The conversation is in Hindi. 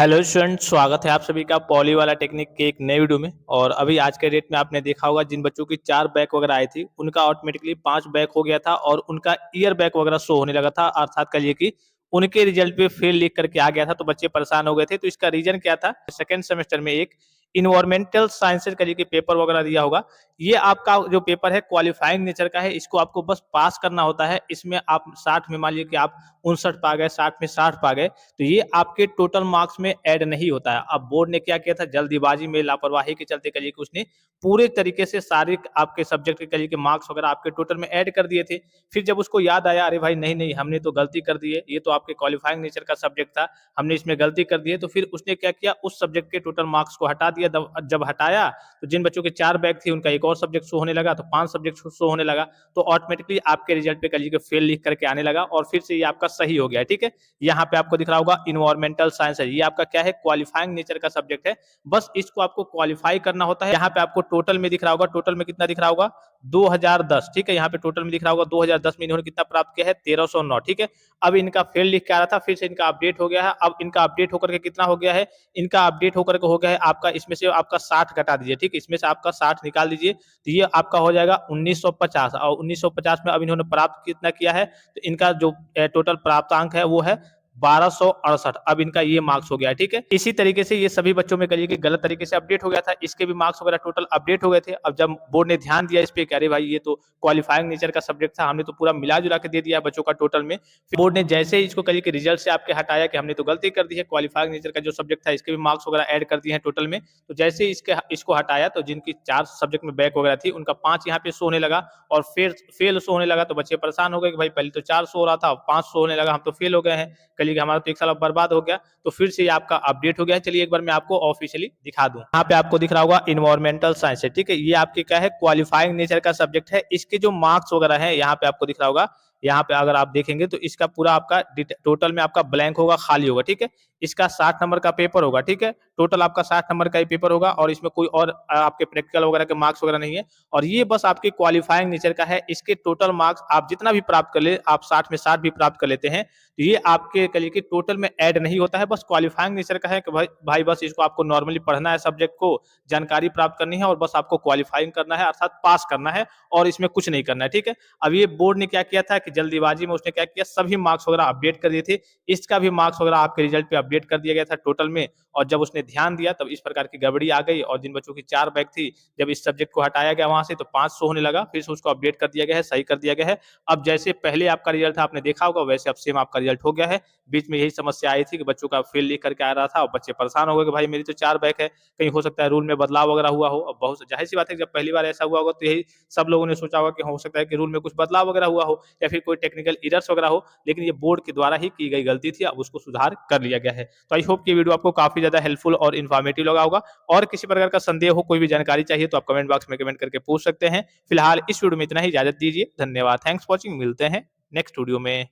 हेलो स्टूडेंट, स्वागत है आप सभी का पॉली वाला टेक्निक के एक नए वीडियो में। और अभी आज के डेट में आपने देखा होगा जिन बच्चों की 4 बैक वगैरह आई थी उनका ऑटोमेटिकली 5 बैक हो गया था और उनका ईयर बैक वगैरह शो होने लगा था। अर्थात कहिए कि उनके रिजल्ट पे फेल लिख करके आ गया था, तो बच्चे परेशान हो गए थे। तो इसका रीजन क्या था? सेकंड सेमेस्टर में एक इन्वायरमेंटल साइंसेज का के पेपर वगैरह दिया होगा। ये आपका जो पेपर है क्वालिफाइंग नेचर का है, इसको आपको बस पास करना होता है। इसमें आप 60 में मान लीजिए कि आप 59 पा गए, 60 में 60 पा गए, तो ये आपके टोटल मार्क्स में ऐड नहीं होता है। अब बोर्ड ने क्या किया था, जल्दीबाजी में, लापरवाही के चलते करिए कि उसने पूरे तरीके से सारे आपके सब्जेक्ट के करिए कि मार्क्स वगैरह आपके टोटल में ऐड कर दिए थे। फिर जब उसको याद आया, अरे भाई नहीं नहीं, हमने तो गलती कर दी है, ये तो आपके क्वालिफाइंग नेचर का सब्जेक्ट था, हमने इसमें गलती कर दी है। तो फिर उसने क्या किया, उस सब्जेक्ट के टोटल मार्क्स को हटा दिया। जब हटाया तो जिन बच्चों के 4 बैक थी उनका एक और सब्जेक्ट शो होने लगा, तो 5 सब्जेक्ट शो होने लगा। तो ऑटोमेटिकली आपके रिजल्ट पे करिए कि फेल लिख करके आने लगा और फिर से ये आपका सही हो गया। ठीक है, यहाँ पे आपको दिख रहा होगा इन्वायरमेंटल साइंस है, ये आपका क्या है, क्वालिफाइंग नेचर का सब्जेक्ट है। बस इसको आपको क्वालिफाई करना होता है। यहाँ पे आपको टोटल में दिख रहा होगा, टोटल में कितना दिख रहा होगा, 2010। ठीक है, यहाँ पे टोटल में दिख रहा होगा 2010 में इन्होंने कितना प्राप्त किया है, 1309। ठीक है, अब इनका फेल लिख के आ रहा था, फिर से इनका अपडेट हो गया है। अब इनका अपडेट होकर के कितना हो गया है, इनका अपडेट होकर के हो गया है आपका, इसमें से आपका 60 घटा दीजिए। ठीक है, इसमें से आपका 60 निकाल दीजिए, तो ये आपका हो जाएगा 1950। और 1950 में अब इन्होंने प्राप्त कितना किया है, तो इनका जो टोटल प्राप्तांक है वो है 1268। अब इनका ये मार्क्स हो गया। ठीक है, इसी तरीके से ये सभी बच्चों में करिए कि गलत तरीके से अपडेट हो गया था, इसके भी मार्क्स वगैरह टोटल अपडेट हो गए थे। अब जब बोर्ड ने ध्यान दिया इस पे, अरे भाई ये तो क्वालिफाइंग नेचर का सब्जेक्ट था, हमने तो पूरा मिला जुला के दे दिया बच्चों का टोटल में। फिर बोर्ड ने जैसे ही इसको करिए कि रिजल्ट से आपके हटाया कि हमने तो गलती कर दी है, क्वालिफाइंग नेचर का जो सब्जेक्ट था इसके भी मार्क्स वगैरह ऐड कर दिए हैं टोटल में। तो जैसे ही इसको हटाया तो जिनकी 4 सब्जेक्ट में बैक वगैरह थी उनका 5 यहाँ पे शो होने लगा और फिर फेल शो होने लगा। तो बच्चे परेशान हो गए कि भाई पहले तो 4 शो हो रहा था, 5 शो होने लगा, हम तो फेल हो गए हैं, कल हमारा तो एक साल बर्बाद हो गया। तो फिर से ये आपका अपडेट हो गया है। चलिए एक बार मैं आपको ऑफिशियली दिखा दूं। यहाँ पे आपको दिख रहा होगा इन्वायरमेंटल साइंस है। ठीक है, ये आपके क्या है, क्वालिफाइंग नेचर का सब्जेक्ट है। इसके जो मार्क्स वगैरह है यहाँ पे आपको दिख रहा होगा, यहाँ पे अगर आप देखेंगे तो इसका पूरा आपका टोटल में आपका ब्लैंक होगा, खाली होगा। ठीक है, इसका 60 नंबर का पेपर होगा। ठीक है, टोटल आपका 60 नंबर का ही पेपर होगा और इसमें कोई और आपके प्रैक्टिकल वगैरह के मार्क्स वगैरह नहीं है। और ये बस आपके क्वालिफाइंग नेचर का है। इसके टोटल मार्क्स आप जितना भी प्राप्त कर ले, आप 60 में 60 भी प्राप्त कर लेते हैं, तो ये आपके कहिए कि टोटल में ऐड नहीं होता है। बस क्वालिफाइंग नेचर का है कि भाई बस इसको आपको नॉर्मली पढ़ना है, सब्जेक्ट को जानकारी प्राप्त करनी है और बस आपको क्वालिफाइंग करना है, अर्थात पास करना है, और इसमें कुछ नहीं करना है। ठीक है, अब ये बोर्ड ने क्या किया था कि जल्दीबाजी में उसने क्या किया, सभी मार्क्स वगैरह अपडेट कर दिए थे। इसका भी मार्क्स वगैरह आपके रिजल्ट पे अपडेट कर दिया गया था टोटल में। और जब उसने ध्यान दिया तब इस प्रकार की गड़बड़ी आ गई और जिन बच्चों की 4 बैक थी, जब इस सब्जेक्ट को हटाया गया वहां से तो 5 शो होने लगा, फिर से उसको अपडेट कर दिया गया है, सही कर दिया गया है। अब जैसे पहले आपका रिजल्ट था आपने देखा होगा, वैसे अब सेम आपका रिजल्ट हो गया है। बीच में यही समस्या आई थी कि बच्चों का फेल लिख करके आ रहा था और बच्चे परेशान हो गए कि भाई मेरी तो 4 बैक है, कहीं हो सकता है रूल में बदलाव वगैरह हुआ हो। अब बहुत जाहिर सी बात है, जब पहली बार ऐसा हुआ होगा तो यही सब लोगों ने सोचा होगा कि हो सकता है कि रूल में कुछ बदलाव वगैरह हुआ हो या फिर कोई टेक्निकल एरर्स वगैरह हो, लेकिन ये बोर्ड के द्वारा ही की गई गलती थी, अब उसको सुधार कर लिया गया है। तो आई होप कि वीडियो आपको काफी ज्यादा हेल्पफुल और इन्फॉर्मेटिव लगा होगा। और किसी प्रकार का संदेह हो, कोई भी जानकारी चाहिए तो आप कमेंट बॉक्स में कमेंट करके पूछ सकते हैं। फिलहाल इस वीडियो में इतना ही, इजाजत दीजिए, धन्यवाद, थैंक्स फॉर वॉचिंग, मिलते हैं नेक्स्ट वीडियो में।